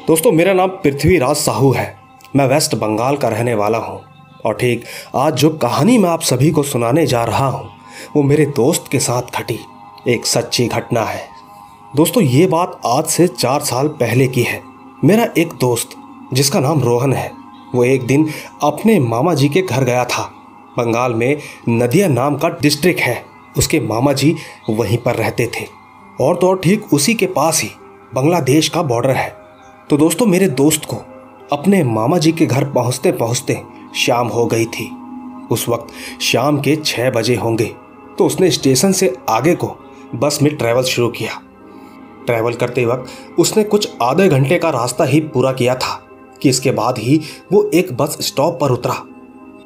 दोस्तों, मेरा नाम पृथ्वीराज साहू है। मैं वेस्ट बंगाल का रहने वाला हूँ और ठीक आज जो कहानी मैं आप सभी को सुनाने जा रहा हूँ वो मेरे दोस्त के साथ घटी एक सच्ची घटना है। दोस्तों, ये बात आज से 4 साल पहले की है। मेरा एक दोस्त जिसका नाम रोहन है, वो एक दिन अपने मामा जी के घर गया था। बंगाल में नदिया नाम का डिस्ट्रिक्ट है, उसके मामा जी वहीं पर रहते थे और तो और ठीक उसी के पास ही बांग्लादेश का बॉर्डर है। तो दोस्तों, मेरे दोस्त को अपने मामा जी के घर पहुंचते पहुंचते शाम हो गई थी। उस वक्त शाम के 6 बजे होंगे। तो उसने स्टेशन से आगे को बस में ट्रैवल शुरू किया। ट्रैवल करते वक्त उसने कुछ आधे घंटे का रास्ता ही पूरा किया था कि इसके बाद ही वो एक बस स्टॉप पर उतरा।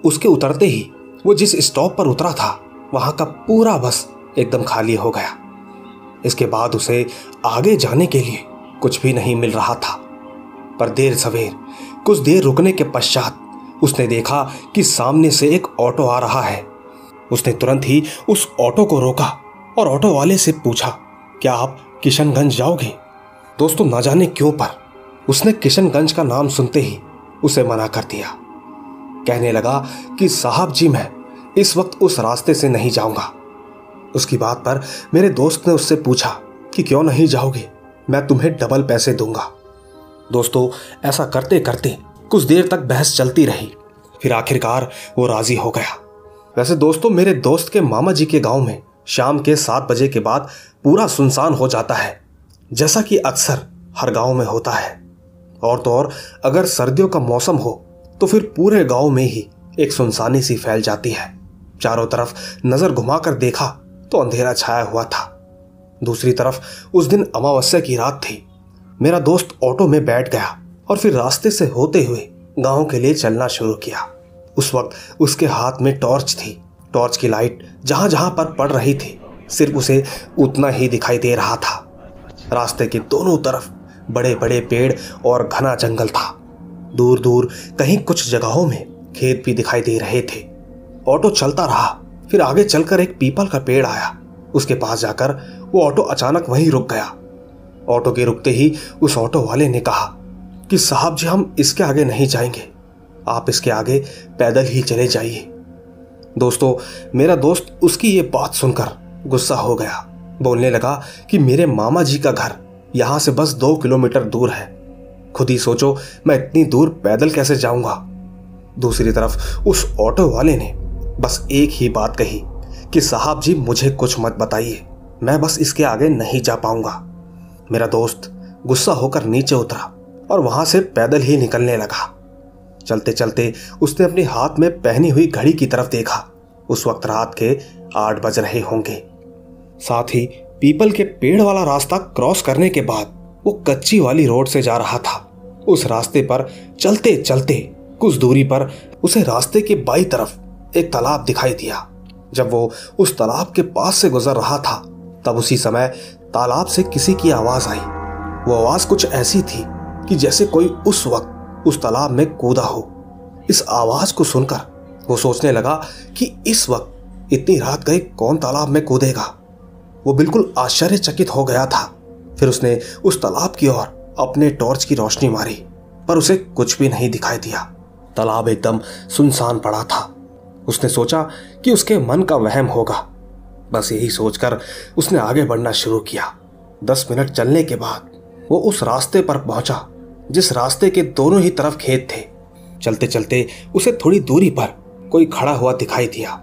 उसके उतरते ही वो जिस स्टॉप पर उतरा था वहाँ का पूरा बस एकदम खाली हो गया। इसके बाद उसे आगे जाने के लिए कुछ भी नहीं मिल रहा था। पर देर सवेर कुछ देर रुकने के पश्चात उसने देखा कि सामने से एक ऑटो आ रहा है। उसने तुरंत ही उस ऑटो को रोका और ऑटो वाले से पूछा, क्या आप किशनगंज जाओगे? दोस्तों, ना जाने क्यों पर उसने किशनगंज का नाम सुनते ही उसे मना कर दिया। कहने लगा कि साहब जी, मैं इस वक्त उस रास्ते से नहीं जाऊंगा। उसकी बात पर मेरे दोस्त ने उससे पूछा कि क्यों नहीं जाओगे, मैं तुम्हें डबल पैसे दूंगा। दोस्तों, ऐसा करते करते कुछ देर तक बहस चलती रही। फिर आखिरकार वो राजी हो गया। वैसे दोस्तों, मेरे दोस्त के मामा जी के गांव में शाम के 7 बजे के बाद पूरा सुनसान हो जाता है, जैसा कि अक्सर हर गांव में होता है। और तो और अगर सर्दियों का मौसम हो तो फिर पूरे गांव में ही एक सुनसानी सी फैल जाती है। चारों तरफ नजर घुमाकर देखा तो अंधेरा छाया हुआ था। दूसरी तरफ उस दिन अमावस्या की रात थी। मेरा दोस्त ऑटो में बैठ गया और फिर रास्ते से होते हुए गांव के लिए चलना शुरू किया। उस वक्त उसके हाथ में टॉर्च थी। टॉर्च की लाइट जहां जहां पर पड़ रही थी सिर्फ उसे उतना ही दिखाई दे रहा था। रास्ते के दोनों तरफ बड़े बड़े पेड़ और घना जंगल था। दूर दूर कहीं कुछ जगहों में खेत भी दिखाई दे रहे थे। ऑटो चलता रहा। फिर आगे चलकर एक पीपल का पेड़ आया। उसके पास जाकर वो ऑटो अचानक वहीं रुक गया। ऑटो के रुकते ही उस ऑटो वाले ने कहा कि साहब जी, हम इसके आगे नहीं जाएंगे, आप इसके आगे पैदल ही चले जाइए। दोस्तों, मेरा दोस्त उसकी ये बात सुनकर गुस्सा हो गया। बोलने लगा कि मेरे मामा जी का घर यहाँ से बस 2 किलोमीटर दूर है। खुद ही सोचो, मैं इतनी दूर पैदल कैसे जाऊंगा। दूसरी तरफ उस ऑटो वाले ने बस एक ही बात कही कि साहब जी, मुझे कुछ मत बताइए, मैं बस इसके आगे नहीं जा पाऊंगा। मेरा दोस्त गुस्सा होकर नीचे उतरा और वहां से पैदल ही निकलने लगा। चलते चलते उसने अपने हाथ में पहनी हुई घड़ी की तरफ देखा। उस वक्त रात के 8 बज रहे होंगे। साथ ही पीपल के पेड़ वाला रास्ता क्रॉस करने के बाद वो कच्ची वाली रोड से जा रहा था। उस रास्ते पर चलते चलते कुछ दूरी पर उसे रास्ते के बाईं तरफ एक तालाब दिखाई दिया। जब वो उस तालाब के पास से गुजर रहा था तब उसी समय तालाब से किसी की आवाज आई। वो आवाज कुछ ऐसी थी कि जैसे कोई उस वक्त उस तालाब में कूदा हो। इस आवाज को सुनकर वो सोचने लगा कि इस वक्त इतनी रात गए कौन तालाब में कूदेगा। वो बिल्कुल आश्चर्यचकित हो गया था। फिर उसने उस तालाब की ओर अपने टॉर्च की रोशनी मारी, पर उसे कुछ भी नहीं दिखाई दिया। तालाब एकदम सुनसान पड़ा था। उसने सोचा कि उसके मन का वहम होगा। बस यही सोचकर उसने आगे बढ़ना शुरू किया। 10 मिनट चलने के बाद वो उस रास्ते पर पहुंचा जिस रास्ते के दोनों ही तरफ खेत थे। चलते चलते उसे थोड़ी दूरी पर कोई खड़ा हुआ दिखाई दिया।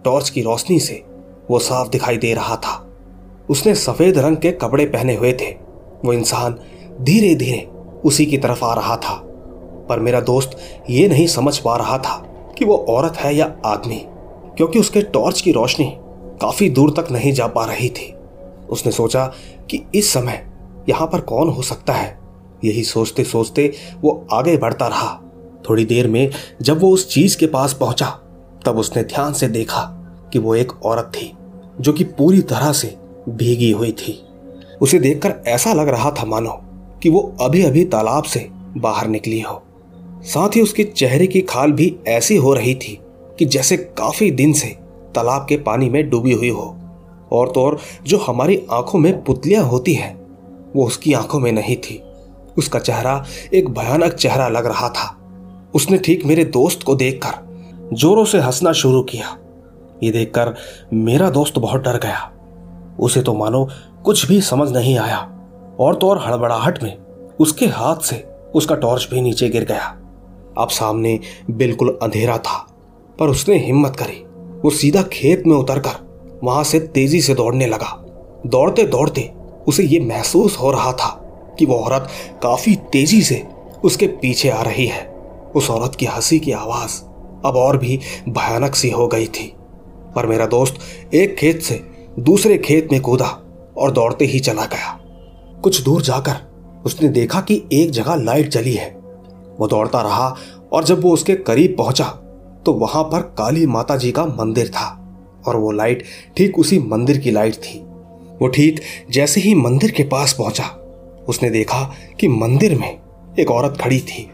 टॉर्च की रोशनी से वो साफ दिखाई दे रहा था। उसने सफेद रंग के कपड़े पहने हुए थे। वो इंसान धीरे धीरे उसी की तरफ आ रहा था, पर मेरा दोस्त ये नहीं समझ पा रहा था कि वो औरत है या आदमी, क्योंकि उसके टॉर्च की रोशनी काफी दूर तक नहीं जा पा रही थी। उसने सोचा कि इस समय यहाँ पर कौन हो सकता है। यही सोचते सोचते वो आगे बढ़ता रहा। थोड़ी देर में जब वो उस चीज के पास पहुंचा तब उसने ध्यान से देखा कि वो एक औरत थी जो कि पूरी तरह से भीगी हुई थी। उसे देखकर ऐसा लग रहा था मानो कि वो अभी अभी तालाब से बाहर निकली हो। साथ ही उसके चेहरे की खाल भी ऐसी हो रही थी कि जैसे काफी दिन से तालाब के पानी में डूबी हुई हो। और तो और जो हमारी आंखों में पुतलियां होती हैं वो उसकी आंखों में नहीं थी। उसका चेहरा एक भयानक चेहरा लग रहा था। उसने ठीक मेरे दोस्त को देखकर जोरों से हंसना शुरू किया। ये देखकर मेरा दोस्त बहुत डर गया। उसे तो मानो कुछ भी समझ नहीं आया, और तो और हड़बड़ाहट में उसके हाथ से उसका टॉर्च भी नीचे गिर गया। अब सामने बिल्कुल अंधेरा था, पर उसने हिम्मत करी। वो सीधा खेत में उतरकर वहां से तेजी से दौड़ने लगा। दौड़ते दौड़ते उसे ये महसूस हो रहा था कि वो औरत काफी तेजी से उसके पीछे आ रही है। उस औरत की हंसी की आवाज अब और भी भयानक सी हो गई थी। पर मेरा दोस्त एक खेत से दूसरे खेत में कूदा और दौड़ते ही चला गया। कुछ दूर जाकर उसने देखा कि एक जगह लाइट जली है। वो दौड़ता रहा, और जब वो उसके करीब पहुंचा तो वहां पर काली माता जी का मंदिर था, और वो लाइट ठीक उसी मंदिर की लाइट थी। वो ठीक जैसे ही मंदिर के पास पहुंचा, उसने देखा कि मंदिर में एक औरत खड़ी थी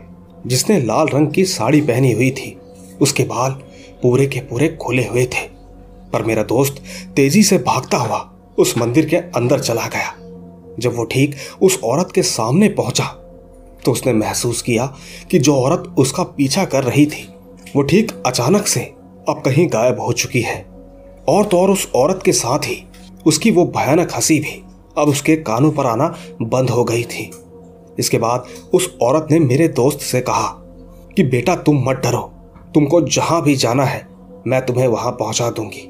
जिसने लाल रंग की साड़ी पहनी हुई थी। उसके बाल पूरे के पूरे खुले हुए थे। पर मेरा दोस्त तेजी से भागता हुआ उस मंदिर के अंदर चला गया। जब वो ठीक उस औरत के सामने पहुंचा तो उसने महसूस किया कि जो औरत उसका पीछा कर रही थी वो ठीक अचानक से अब कहीं गायब हो चुकी है। और तो और उस औरत के साथ ही उसकी वो भयानक हंसी भी अब उसके कानों पर आना बंद हो गई थी। इसके बाद उस औरत ने मेरे दोस्त से कहा कि बेटा तुम मत डरो, तुमको जहां भी जाना है मैं तुम्हें वहां पहुंचा दूंगी।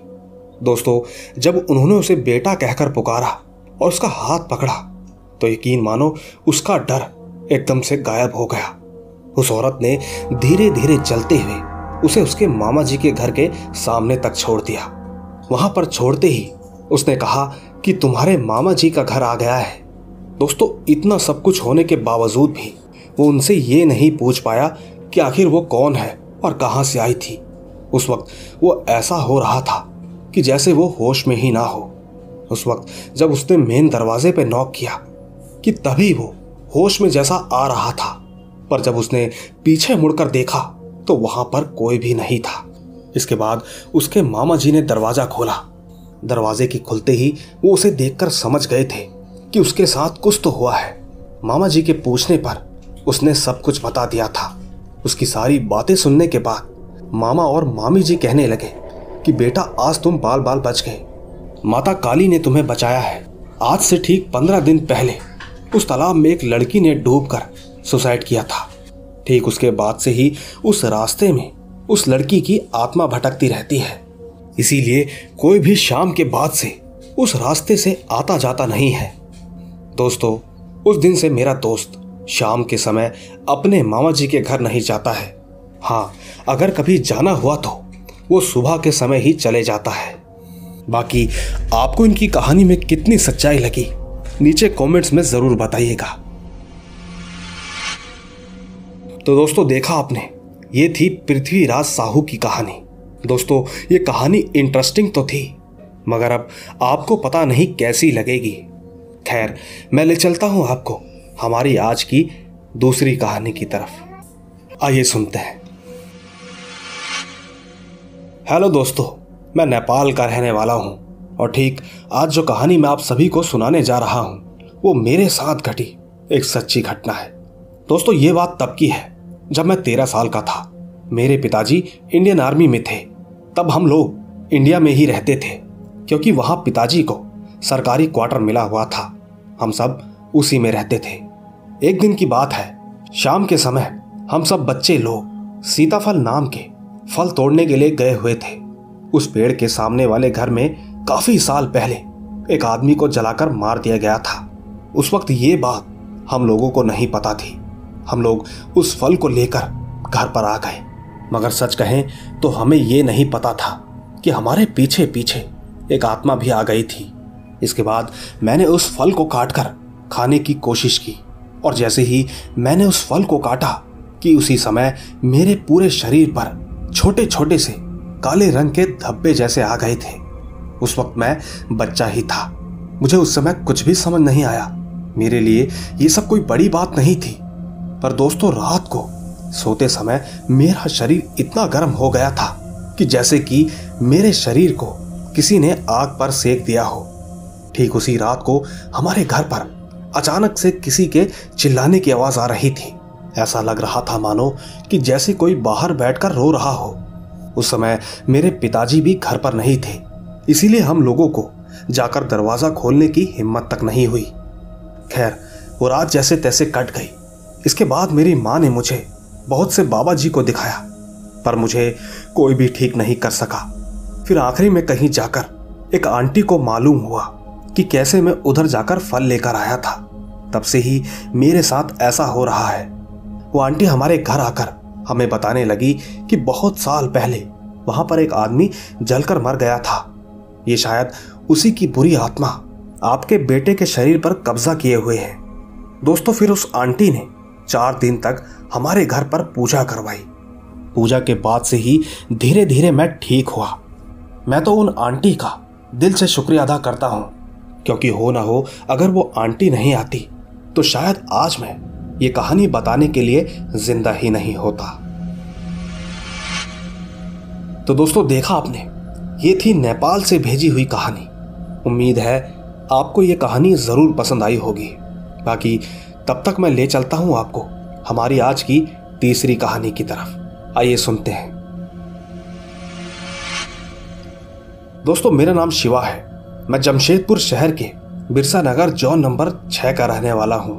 दोस्तों, जब उन्होंने उसे बेटा कहकर पुकारा और उसका हाथ पकड़ा तो यकीन मानो उसका डर एकदम से गायब हो गया। उस औरत ने धीरे धीरे चलते हुए उसे उसके मामा जी के घर के सामने तक छोड़ दिया। वहां पर छोड़ते ही उसने कहा कि तुम्हारे मामा जी का घर आ गया है। दोस्तों, इतना सब कुछ होने के बावजूद भी वो उनसे ये नहीं पूछ पाया कि आखिर वो कौन है और कहां से आई थी। उस वक्त वो ऐसा हो रहा था कि जैसे वो होश में ही ना हो। उस वक्त जब उसने मेन दरवाजे पे नॉक किया कि तभी वो होश में जैसा आ रहा था, पर जब उसने पीछे मुड़कर देखा तो वहां पर कोई भी नहीं था। इसके बाद उसके मामा जी ने दरवाजा खोला। दरवाजे के खुलते ही वो उसे देखकर समझ गए थे कि उसके साथ कुछ तो हुआ है। मामा जी के पूछने पर उसने सब कुछ बता दिया था। उसकी सारी बातें सुनने के बाद मामा और मामी जी कहने लगे कि बेटा आज तुम बाल बाल बच गए। माता काली ने तुम्हें बचाया है। आज से ठीक 15 दिन पहले उस तालाब में एक लड़की ने डूबकर सुसाइड किया था। ठीक उसके बाद से ही उस रास्ते में उस लड़की की आत्मा भटकती रहती है। इसीलिए कोई भी शाम के बाद से उस रास्ते से आता जाता नहीं है। दोस्तों, उस दिन से मेरा दोस्त शाम के समय अपने मामा जी के घर नहीं जाता है। हाँ, अगर कभी जाना हुआ तो वो सुबह के समय ही चले जाता है। बाकी आपको इनकी कहानी में कितनी सच्चाई लगी नीचे कमेंट्स में जरूर बताइएगा। तो दोस्तों, देखा आपने, ये थी पृथ्वीराज साहू की कहानी। दोस्तों, ये कहानी इंटरेस्टिंग तो थी, मगर अब आपको पता नहीं कैसी लगेगी। खैर, मैं ले चलता हूं आपको हमारी आज की दूसरी कहानी की तरफ। आइए सुनते हैं। हेलो दोस्तों, मैं नेपाल का रहने वाला हूं, और ठीक आज जो कहानी मैं आप सभी को सुनाने जा रहा हूं वो मेरे साथ घटी एक सच्ची घटना है। दोस्तों, ये बात तब की है जब मैं 13 साल का था। मेरे पिताजी इंडियन आर्मी में थे। तब हम लोग इंडिया में ही रहते थे, क्योंकि वहां पिताजी को सरकारी क्वार्टर मिला हुआ था। हम सब उसी में रहते थे। एक दिन की बात है, शाम के समय हम सब बच्चे लोग सीताफल नाम के फल तोड़ने के लिए गए हुए थे। उस पेड़ के सामने वाले घर में काफी साल पहले एक आदमी को जलाकर मार दिया गया था। उस वक्त ये बात हम लोगों को नहीं पता थी। हम लोग उस फल को लेकर घर पर आ गए, मगर सच कहें तो हमें ये नहीं पता था कि हमारे पीछे पीछे एक आत्मा भी आ गई थी। इसके बाद मैंने उस फल को काटकर खाने की कोशिश की, और जैसे ही मैंने उस फल को काटा कि उसी समय मेरे पूरे शरीर पर छोटे छोटे से काले रंग के धब्बे जैसे आ गए थे। उस वक्त मैं बच्चा ही था। मुझे उस समय कुछ भी समझ नहीं आया। मेरे लिए ये सब कोई बड़ी बात नहीं थी। पर दोस्तों, रात को सोते समय मेरा शरीर इतना गर्म हो गया था कि जैसे कि मेरे शरीर को किसी ने आग पर सेक दिया हो। ठीक उसी रात को हमारे घर पर अचानक से किसी के चिल्लाने की आवाज आ रही थी। ऐसा लग रहा था मानो कि जैसे कोई बाहर बैठकर रो रहा हो। उस समय मेरे पिताजी भी घर पर नहीं थे, इसीलिए हम लोगों को जाकर दरवाजा खोलने की हिम्मत तक नहीं हुई। खैर, वो रात जैसे तैसे कट गई। इसके बाद मेरी माँ ने मुझे बहुत से बाबा जी को दिखाया, पर मुझे कोई भी ठीक नहीं कर सका। फिर आखिरी में कहीं जाकर एक आंटी को मालूम हुआ कि कैसे मैं उधर जाकर फल लेकर आया था। तब से ही मेरे साथ ऐसा हो रहा है। वो आंटी हमारे घर आकर हमें बताने लगी कि बहुत साल पहले वहां पर एक आदमी जलकर मर गया था। ये शायद उसी की बुरी आत्मा आपके बेटे के शरीर पर कब्जा किए हुए है। दोस्तों, फिर उस आंटी ने 4 दिन तक हमारे घर पर पूजा करवाई। पूजा के बाद से ही धीरे धीरे मैं ठीक हुआ। मैं तो उन आंटी का दिल से शुक्रिया अदा करता हूं, क्योंकि हो ना हो अगर वो आंटी नहीं आती तो शायद आज मैं ये कहानी बताने के लिए जिंदा ही नहीं होता। तो दोस्तों, देखा आपने, ये थी नेपाल से भेजी हुई कहानी। उम्मीद है आपको ये कहानी जरूर पसंद आई होगी। बाकी तब तक मैं ले चलता हूं आपको हमारी आज की तीसरी कहानी की तरफ। आइए सुनते हैं। दोस्तों, मेरा नाम शिवा है। मैं जमशेदपुर शहर के बिरसा नगर जोन नंबर 6 का रहने वाला हूं।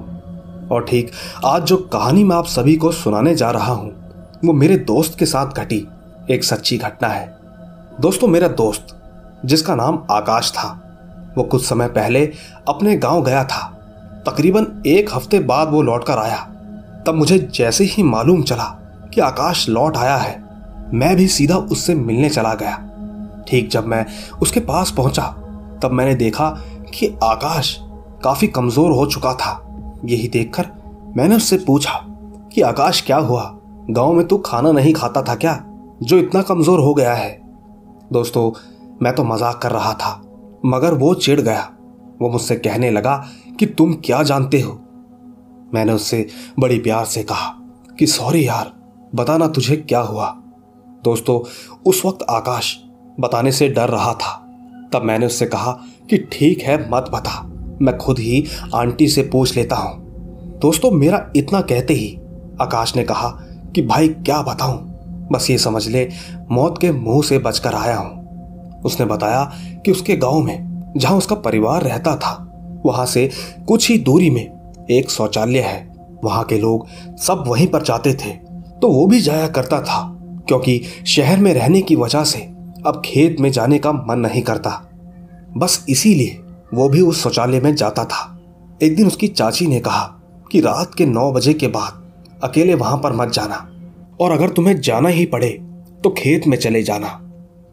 और ठीक आज जो कहानी मैं आप सभी को सुनाने जा रहा हूं वो मेरे दोस्त के साथ घटी एक सच्ची घटना है। दोस्तों, मेरा दोस्त जिसका नाम आकाश था, वो कुछ समय पहले अपने गांव गया था। तकरीबन 1 हफ्ते बाद वो लौटकर आया। तब मुझे जैसे ही मालूम चला कि आकाश लौट आया है, मैं भी सीधा उससे मिलने चला गया। ठीक जब मैं उसके पास पहुंचा तब मैंने देखा कि आकाश काफी कमजोर हो चुका था। यही देखकर मैंने उससे पूछा कि आकाश, क्या हुआ? गांव में तू खाना नहीं खाता था क्या, जो इतना कमजोर हो गया है? दोस्तों, मैं तो मजाक कर रहा था, मगर वो चिढ़ गया। वो मुझसे कहने लगा कि तुम क्या जानते हो? मैंने उससे बड़ी प्यार से कहा कि सॉरी यार, बताना तुझे क्या हुआ। दोस्तों, उस वक्त आकाश बताने से डर रहा था। तब मैंने उससे कहा कि ठीक है, मत बता, मैं खुद ही आंटी से पूछ लेता हूं। दोस्तों, मेरा इतना कहते ही आकाश ने कहा कि भाई क्या बताऊं, बस ये समझ ले मौत के मुंह से बचकर आया हूं। उसने बताया कि उसके गांव में जहां उसका परिवार रहता था, वहां से कुछ ही दूरी में एक शौचालय है। वहां के लोग सब वहीं पर जाते थे, तो वो भी जाया करता था, क्योंकि शहर में रहने की वजह से अब खेत में जाने का मन नहीं करता। बस इसीलिए वो भी उस शौचालय में जाता था। एक दिन उसकी चाची ने कहा कि रात के 9 बजे के बाद अकेले वहां पर मत जाना, और अगर तुम्हें जाना ही पड़े तो खेत में चले जाना।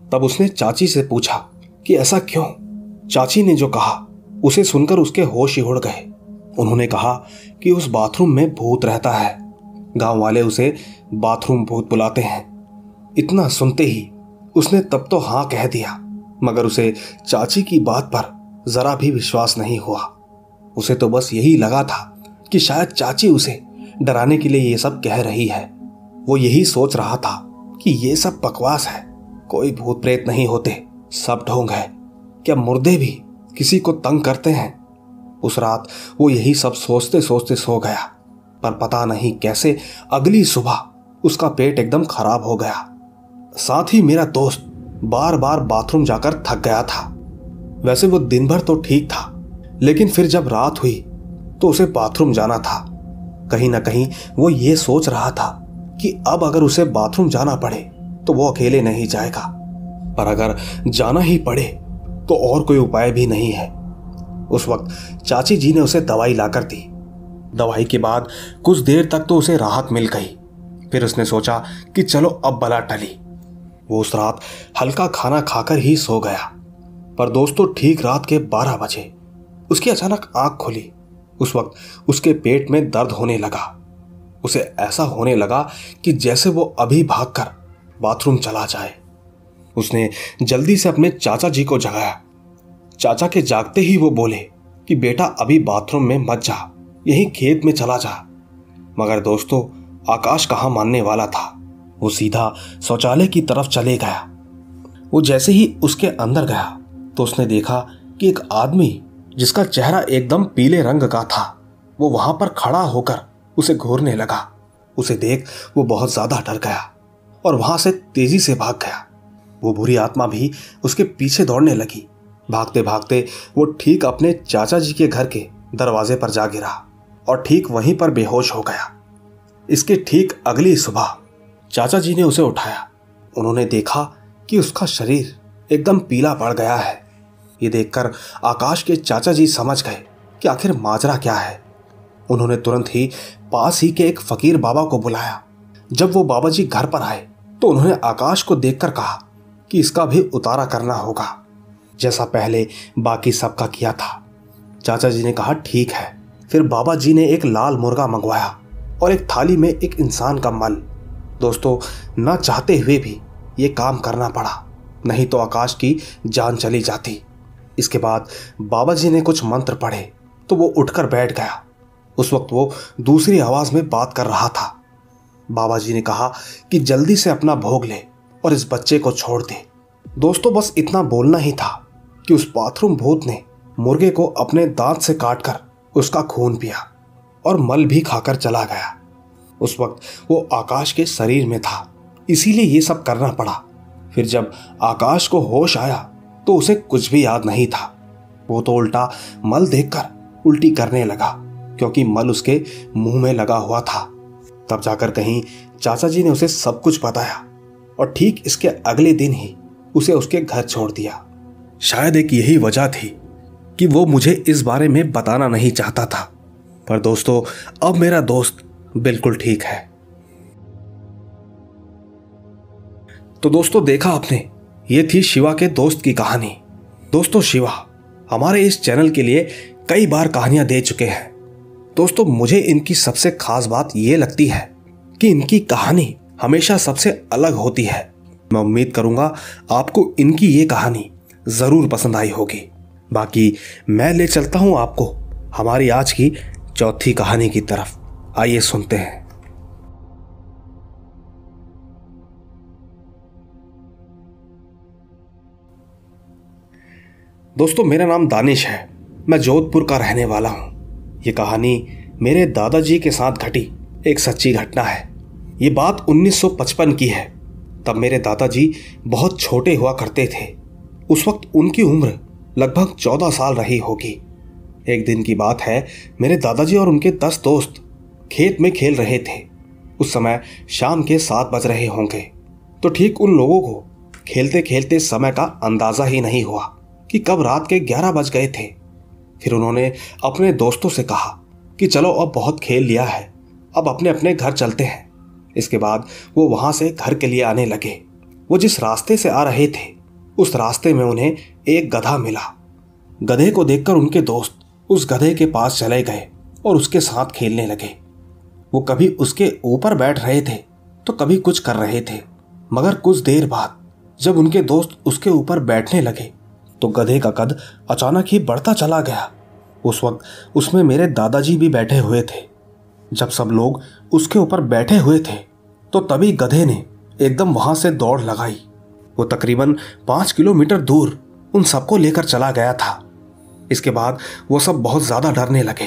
तब उसने चाची से पूछा कि ऐसा क्यों? चाची ने जो कहा उसे सुनकर उसके होश ही उड़ गए। उन्होंने कहा कि उस बाथरूम में भूत रहता है। गांव वाले उसे बाथरूम भूत बुलाते हैं। इतना सुनते ही उसने तब तो हाँ कह दिया, मगर उसे चाची की बात पर जरा भी विश्वास नहीं हुआ। उसे तो बस यही लगा था कि शायद चाची उसे डराने के लिए ये सब कह रही है। वो यही सोच रहा था कि ये सब बकवास है, कोई भूत प्रेत नहीं होते, सब ढोंग है। क्या मुर्दे भी किसी को तंग करते हैं? उस रात वो यही सब सोचते सोचते सो गया, पर पता नहीं कैसे अगली सुबह उसका पेट एकदम खराब हो गया। साथ ही मेरा दोस्त बार बार बाथरूम जाकर थक गया था। वैसे वो दिन भर तो ठीक था, लेकिन फिर जब रात हुई तो उसे बाथरूम जाना था। कहीं ना कहीं वो ये सोच रहा था कि अब अगर उसे बाथरूम जाना पड़े तो वो अकेले नहीं जाएगा, पर अगर जाना ही पड़े तो और कोई उपाय भी नहीं है। उस वक्त चाची जी ने उसे दवाई लाकर दी। दवाई के बाद कुछ देर तक तो उसे राहत मिल गई। फिर उसने सोचा कि चलो अब बला टली। वो उस रात हल्का खाना खाकर ही सो गया। पर दोस्तों, ठीक रात के 12 बजे उसकी अचानक आंख खुली। उस वक्त उसके पेट में दर्द होने लगा। उसे ऐसा होने लगा कि जैसे वो अभी भागकर बाथरूम चला जाए। उसने जल्दी से अपने चाचा जी को जगाया। चाचा के जागते ही वो बोले कि बेटा अभी बाथरूम में मत जा, यहीं खेत में चला जा। मगर दोस्तों, आकाश कहाँ मानने वाला था। वो सीधा शौचालय की तरफ चले गया। वो जैसे ही उसके अंदर गया तो उसने देखा कि एक आदमी जिसका चेहरा एकदम पीले रंग का था, वो वहां पर खड़ा होकर उसे घूरने लगा। उसे देख वो बहुत ज्यादा डर गया और वहां से तेजी से भाग गया। वो बुरी आत्मा भी उसके पीछे दौड़ने लगी। भागते भागते वो ठीक अपने चाचा जी के घर के दरवाजे पर जा गिरा और ठीक वहीं पर बेहोश हो गया। इसके ठीक अगली सुबह चाचा जी ने उसे उठाया। उन्होंने देखा कि उसका शरीर एकदम पीला पड़ गया है। ये देखकर आकाश के चाचा जी समझ गए कि आखिर माजरा क्या है। उन्होंने तुरंत ही पास ही के एक फकीर बाबा को बुलाया। जब वो बाबा जी घर पर आए तो उन्होंने आकाश को देखकर कहा कि इसका भी उतारा करना होगा, जैसा पहले बाकी सबका किया था। चाचा जी ने कहा ठीक है। फिर बाबा जी ने एक लाल मुर्गा मंगवाया और एक थाली में एक इंसान का मल। दोस्तों, न चाहते हुए भी ये काम करना पड़ा, नहीं तो आकाश की जान चली जाती। इसके बाद बाबा जी ने कुछ मंत्र पढ़े तो वो उठकर बैठ गया। उस वक्त वो दूसरी आवाज में बात कर रहा था। बाबा जी ने कहा कि जल्दी से अपना भोग ले और इस बच्चे को छोड़ दे। दोस्तों, बस इतना बोलना ही था कि उस बाथरूम भूत ने मुर्गे को अपने दांत से काटकर उसका खून पिया और मल भी खाकर चला गया। उस वक्त वो आकाश के शरीर में था, इसीलिए ये सब करना पड़ा। फिर जब आकाश को होश आया तो उसे कुछ भी याद नहीं था। वो तो उल्टा मल देखकर उल्टी करने लगा, क्योंकि मल उसके मुंह में लगा हुआ था। तब जाकर कहीं चाचा जी ने उसे सब कुछ बताया और ठीक इसके अगले दिन ही उसे उसके घर छोड़ दिया। शायद एक यही वजह थी कि वो मुझे इस बारे में बताना नहीं चाहता था। पर दोस्तों, अब मेरा दोस्त बिल्कुल ठीक है। तो दोस्तों, देखा आपने, ये थी शिवा के दोस्त की कहानी। दोस्तों, शिवा हमारे इस चैनल के लिए कई बार कहानियां दे चुके हैं। दोस्तों, मुझे इनकी सबसे खास बात ये लगती है कि इनकी कहानी हमेशा सबसे अलग होती है। मैं उम्मीद करूंगा आपको इनकी ये कहानी जरूर पसंद आई होगी। बाकी मैं ले चलता हूं आपको हमारी आज की चौथी कहानी की तरफ। आइए सुनते हैं। दोस्तों, मेरा नाम दानिश है। मैं जोधपुर का रहने वाला हूं। ये कहानी मेरे दादाजी के साथ घटी एक सच्ची घटना है। ये बात 1955 की है। तब मेरे दादाजी बहुत छोटे हुआ करते थे। उस वक्त उनकी उम्र लगभग 14 साल रही होगी। एक दिन की बात है, मेरे दादाजी और उनके 10 दोस्त खेत में खेल रहे थे। उस समय शाम के 7 बज रहे होंगे। तो ठीक उन लोगों को खेलते खेलते समय का अंदाजा ही नहीं हुआ कि कब रात के 11 बज गए थे। फिर उन्होंने अपने दोस्तों से कहा कि चलो अब बहुत खेल लिया है, अब अपने अपने घर चलते हैं। इसके बाद वो वहां से घर के लिए आने लगे। वो जिस रास्ते से आ रहे थे उस रास्ते में उन्हें एक गधा मिला। गधे को देखकर उनके दोस्त उस गधे के पास चले गए और उसके साथ खेलने लगे। वो कभी उसके ऊपर बैठ रहे थे तो कभी कुछ कर रहे थे। मगर कुछ देर बाद जब उनके दोस्त उसके ऊपर बैठने लगे तो गधे का कद अचानक ही बढ़ता चला गया। उस वक्त उसमें मेरे दादाजी भी बैठे हुए थे। जब सब लोग उसके ऊपर बैठे हुए थे तो तभी गधे ने एकदम वहां से दौड़ लगाई। वो तकरीबन 5 किलोमीटर दूर उन सबको लेकर चला गया था। इसके बाद वो सब बहुत ज्यादा डरने लगे।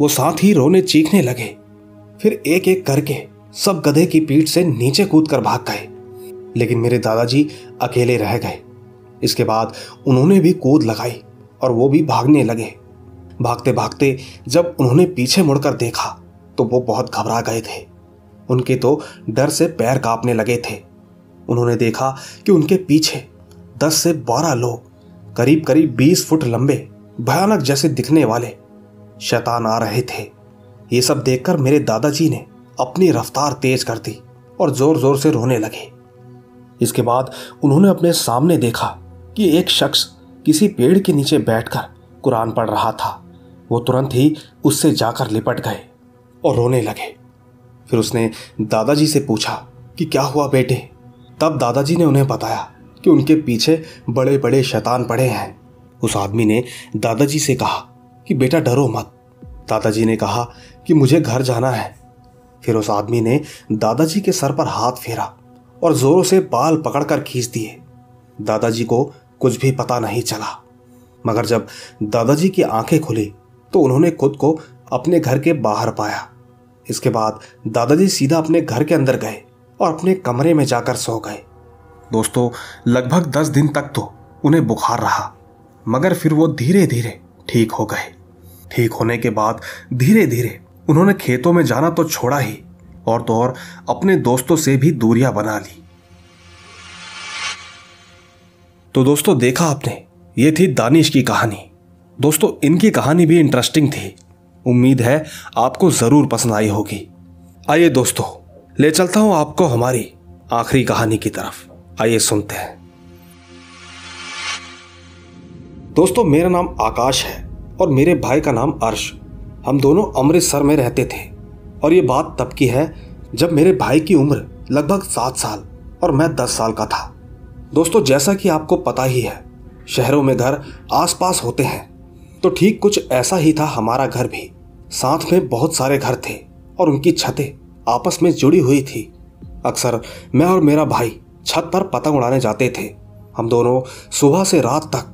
वो साथ ही रोने चीखने लगे। फिर एक एक करके सब गधे की पीठ से नीचे कूदकर भाग गए, लेकिन मेरे दादाजी अकेले रह गए। इसके बाद उन्होंने भी कूद लगाई और वो भी भागने लगे। भागते भागते जब उन्होंने पीछे मुड़कर देखा तो वो बहुत घबरा गए थे। उनके तो डर से पैर कांपने लगे थे। उन्होंने देखा कि उनके पीछे 10 से 12 लोग करीब करीब 20 फुट लंबे भयानक जैसे दिखने वाले शैतान आ रहे थे। ये सब देखकर मेरे दादाजी ने अपनी रफ्तार तेज कर दी और जोर जोर से रोने लगे। इसके बाद उन्होंने अपने सामने देखा कि एक शख्स किसी पेड़ के नीचे बैठकर कुरान पढ़ रहा था। वो तुरंत ही उससे जाकर लिपट गए और रोने लगे। फिर उसने दादाजी से पूछा कि क्या हुआ बेटे। तब दादाजी ने उन्हें बताया कि उनके पीछे बड़े बड़े शैतान पड़े हैं। उस आदमी ने दादाजी से कहा कि बेटा डरो मत। दादाजी ने कहा कि मुझे घर जाना है। फिर उस आदमी ने दादाजी के सर पर हाथ फेरा और जोरों से बाल पकड़कर खींच दिए। दादाजी को कुछ भी पता नहीं चला। मगर जब दादाजी की आंखें खुली तो उन्होंने खुद को अपने घर के बाहर पाया। इसके बाद दादाजी सीधा अपने घर के अंदर गए और अपने कमरे में जाकर सो गए। दोस्तों, लगभग 10 दिन तक तो उन्हें बुखार रहा, मगर फिर वो धीरे धीरे ठीक हो गए। ठीक होने के बाद धीरे धीरे उन्होंने खेतों में जाना तो छोड़ा ही, और तो और अपने दोस्तों से भी दूरियां बना ली। तो दोस्तों, देखा आपने, ये थी दानिश की कहानी। दोस्तों, इनकी कहानी भी इंटरेस्टिंग थी। उम्मीद है आपको जरूर पसंद आई होगी। आइए दोस्तों, ले चलता हूं आपको हमारी आखिरी कहानी की तरफ। आइए सुनते हैं। दोस्तों, मेरा नाम आकाश है और मेरे भाई का नाम अर्श। हम दोनों अमृतसर में रहते थे और ये बात तब की है जब मेरे भाई की उम्र लगभग 7 साल और मैं 10 साल का था। दोस्तों, जैसा कि आपको पता ही है, शहरों में घर आसपास होते हैं, तो ठीक कुछ ऐसा ही था हमारा घर भी। साथ में बहुत सारे घर थे और उनकी छतें आपस में जुड़ी हुई थी। अक्सर मैं और मेरा भाई छत पर पतंग उड़ाने जाते थे। हम दोनों सुबह से रात तक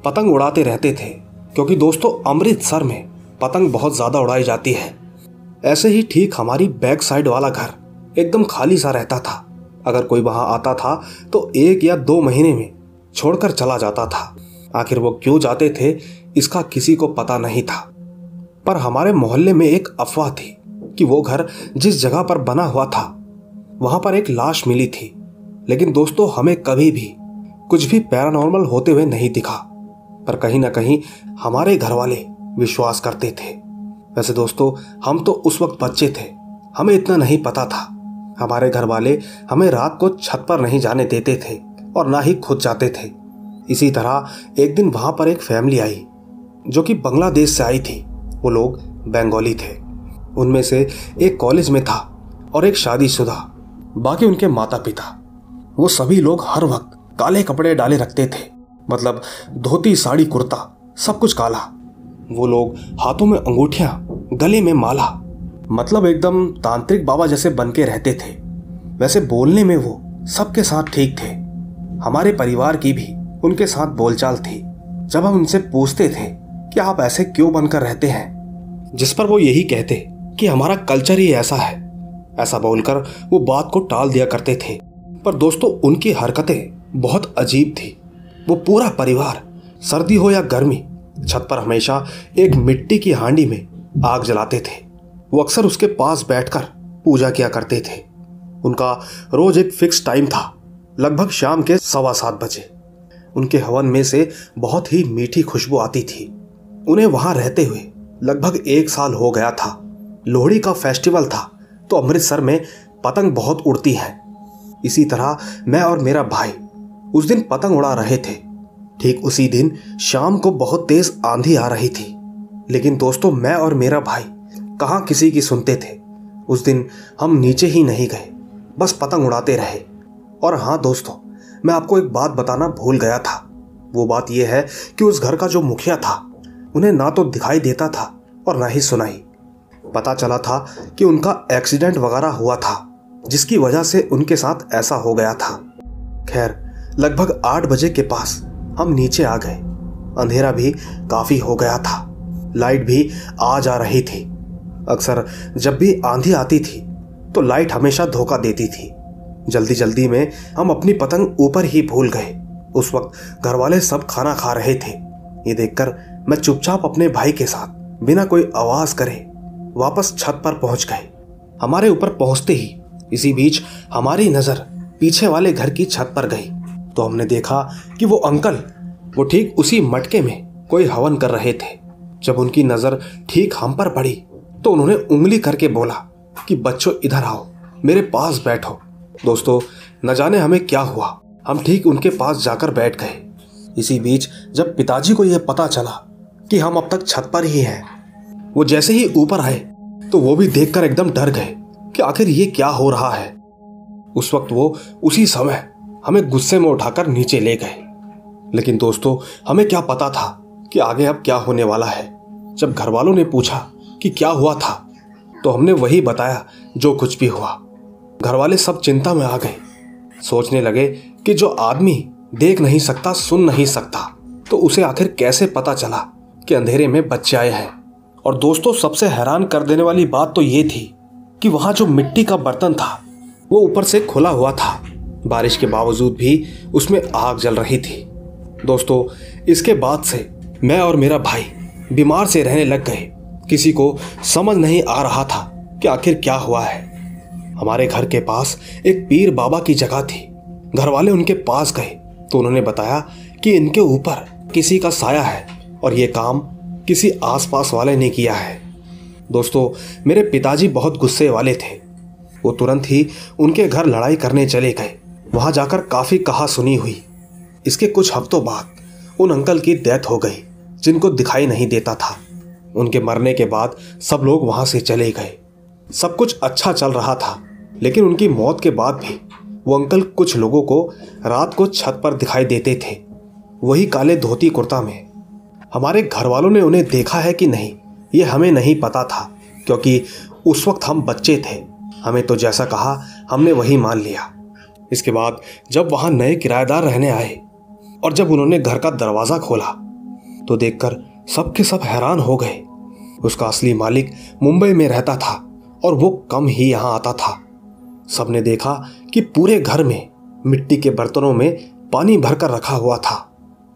पतंग उड़ाते रहते थे, क्योंकि दोस्तों अमृतसर में पतंग बहुत ज़्यादा उड़ाई जाती है। ऐसे ही ठीक हमारी बैक साइड वाला घर एकदम खाली सा रहता था। अगर कोई वहां आता था तो 1 या 2 महीने में छोड़कर चला जाता था। आखिर वो क्यों जाते थे इसका किसी को पता नहीं था। पर हमारे मोहल्ले में एक अफवाह थी कि वो घर जिस जगह पर बना हुआ था वहां पर एक लाश मिली थी। लेकिन दोस्तों, हमें कभी भी कुछ भी पैरानॉर्मल होते हुए नहीं दिखा, पर कहीं ना कहीं हमारे घर वाले विश्वास करते थे। वैसे दोस्तों, हम तो उस वक्त बच्चे थे, हमें इतना नहीं पता था। हमारे घर वाले हमें रात को छत पर नहीं जाने देते थे और ना ही खुद जाते थे। इसी तरह एक दिन वहां पर एक फैमिली आई जो कि बांग्लादेश से आई थी। वो लोग बंगाली थे। उनमें से एक कॉलेज में था और एक शादीशुदा, बाकी उनके माता पिता। वो सभी लोग हर वक्त काले कपड़े डाले रखते थे, मतलब धोती, साड़ी, कुर्ता, सब कुछ काला। वो लोग हाथों में अंगूठियां, गले में माला, मतलब एकदम तांत्रिक बाबा जैसे बन के रहते थे। वैसे बोलने में वो सबके साथ ठीक थे। हमारे परिवार की भी उनके साथ बोलचाल थी। जब हम उनसे पूछते थे कि आप ऐसे क्यों बनकर रहते हैं, जिस पर वो यही कहते कि हमारा कल्चर ही ऐसा है। ऐसा बोलकर वो बात को टाल दिया करते थे। पर दोस्तों, उनकी हरकतें बहुत अजीब थी। वो पूरा परिवार, सर्दी हो या गर्मी, छत पर हमेशा एक मिट्टी की हांडी में आग जलाते थे। वो अक्सर उसके पास बैठकर पूजा किया करते थे। उनका रोज एक फिक्स टाइम था, लगभग शाम के 7:15 बजे। उनके हवन में से बहुत ही मीठी खुशबू आती थी। उन्हें वहां रहते हुए लगभग 1 साल हो गया था। लोहड़ी का फेस्टिवल था तो अमृतसर में पतंग बहुत उड़ती है। इसी तरह मैं और मेरा भाई उस दिन पतंग उड़ा रहे थे। ठीक उसी दिन शाम को बहुत तेज आंधी आ रही थी। लेकिन दोस्तों, मैं और मेरा भाई कहाँ किसी की सुनते थे। उस दिन हम नीचे ही नहीं गए, बस पतंग उड़ाते रहे। और हाँ दोस्तों, मैं आपको एक बात बताना भूल गया था। वो बात यह है कि उस घर का जो मुखिया था, उन्हें ना तो दिखाई देता था और ना ही सुनाई। पता चला था कि उनका एक्सीडेंट वगैरह हुआ था, जिसकी वजह से उनके साथ ऐसा हो गया था। खैर, लगभग 8 बजे के पास हम नीचे आ गए। अंधेरा भी काफी हो गया था, लाइट भी आ जा रही थी। अक्सर जब भी आंधी आती थी तो लाइट हमेशा धोखा देती थी। जल्दी जल्दी में हम अपनी पतंग ऊपर ही भूल गए। उस वक्त घर वाले सब खाना खा रहे थे। ये देखकर मैं चुपचाप अपने भाई के साथ बिना कोई आवाज करे वापस छत पर पहुंच गए। हमारे ऊपर पहुंचते ही इसी बीच हमारी नजर पीछे वाले घर की छत पर गई तो हमने देखा कि वो अंकल वो ठीक उसी मटके में कोई हवन कर रहे थे। जब उनकी नजर ठीक हम पर पड़ी तो उन्होंने उंगली करके बोला कि बच्चों इधर आओ, मेरे पास बैठो। दोस्तों, न जाने हमें क्या हुआ, हम ठीक उनके पास जाकर बैठ गए। इसी बीच जब पिताजी को यह पता चला कि हम अब तक छत पर ही हैं, वो जैसे ही ऊपर आए तो वो भी देखकर एकदम डर गए कि आखिर ये क्या हो रहा है। उस वक्त वो उसी समय हमें गुस्से में उठाकर नीचे ले गए। लेकिन दोस्तों, हमें क्या पता था कि आगे अब क्या होने वाला है। जब घर वालों ने पूछा कि क्या हुआ था तो हमने वही बताया जो कुछ भी हुआ। घर वाले सब चिंता में आ गए। सोचने लगे कि जो आदमी देख नहीं सकता, सुन नहीं सकता, तो उसे आखिर कैसे पता चला कि अंधेरे में बच्चे आए हैं। और दोस्तों, सबसे हैरान कर देने वाली बात तो ये थी कि वहां जो मिट्टी का बर्तन था वो ऊपर से खुला हुआ था। बारिश के बावजूद भी उसमें आग जल रही थी। दोस्तों, इसके बाद से मैं और मेरा भाई बीमार से रहने लग गए। किसी को समझ नहीं आ रहा था कि आखिर क्या हुआ है। हमारे घर के पास एक पीर बाबा की जगह थी। घर वाले उनके पास गए तो उन्होंने बताया कि इनके ऊपर किसी का साया है और ये काम किसी आसपास वाले ने किया है। दोस्तों, मेरे पिताजी बहुत गुस्से वाले थे। वो तुरंत ही उनके घर लड़ाई करने चले गए। वहां जाकर काफी कहा सुनी हुई। इसके कुछ हफ्तों बाद उन अंकल की डेथ हो गई जिनको दिखाई नहीं देता था। उनके मरने के बाद सब लोग वहां से चले गए। सब कुछ अच्छा चल रहा था, लेकिन उनकी मौत के बाद भी वो अंकल कुछ लोगों को रात को छत पर दिखाई देते थे, वही काले धोती कुर्ता में। हमारे घर वालों ने उन्हें देखा है कि नहीं ये हमें नहीं पता था, क्योंकि उस वक्त हम बच्चे थे। हमें तो जैसा कहा हमने वही मान लिया। इसके बाद जब वहां नए किराएदार रहने आए और जब उन्होंने घर का दरवाजा खोला तो देखकर सब के सब हैरान हो गए। उसका असली मालिक मुंबई में रहता था और वो कम ही यहां आता था। सबने देखा कि पूरे घर में मिट्टी के बर्तनों में पानी भरकर रखा हुआ था।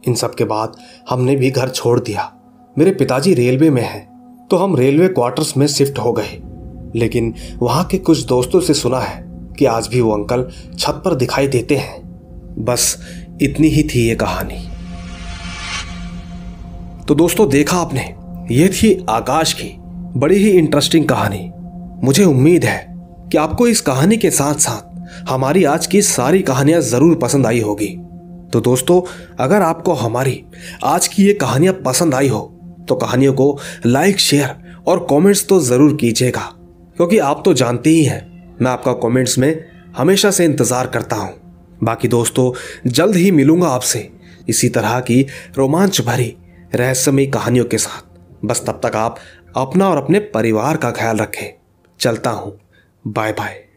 इन सब के बाद हमने भी घर छोड़ दिया। मेरे पिताजी रेलवे में हैं, तो हम रेलवे क्वार्टर्स में शिफ्ट हो गए। लेकिन वहां के कुछ दोस्तों से सुना है कि आज भी वो अंकल छत पर दिखाई देते हैं। बस इतनी ही थी ये कहानी। तो दोस्तों, देखा आपने, ये थी आकाश की बड़ी ही इंटरेस्टिंग कहानी। मुझे उम्मीद है कि आपको इस कहानी के साथ साथ हमारी आज की सारी कहानियां जरूर पसंद आई होगी। तो दोस्तों, अगर आपको हमारी आज की ये कहानियां पसंद आई हो तो कहानियों को लाइक, शेयर और कमेंट्स तो जरूर कीजिएगा, क्योंकि आप तो जानते ही हैं मैं आपका कमेंट्स में हमेशा से इंतजार करता हूं। बाकी दोस्तों, जल्द ही मिलूंगा आपसे इसी तरह की रोमांच भरी रहस्यमयी कहानियों के साथ। बस तब तक आप अपना और अपने परिवार का ख्याल रखें। चलता हूं। Bye bye.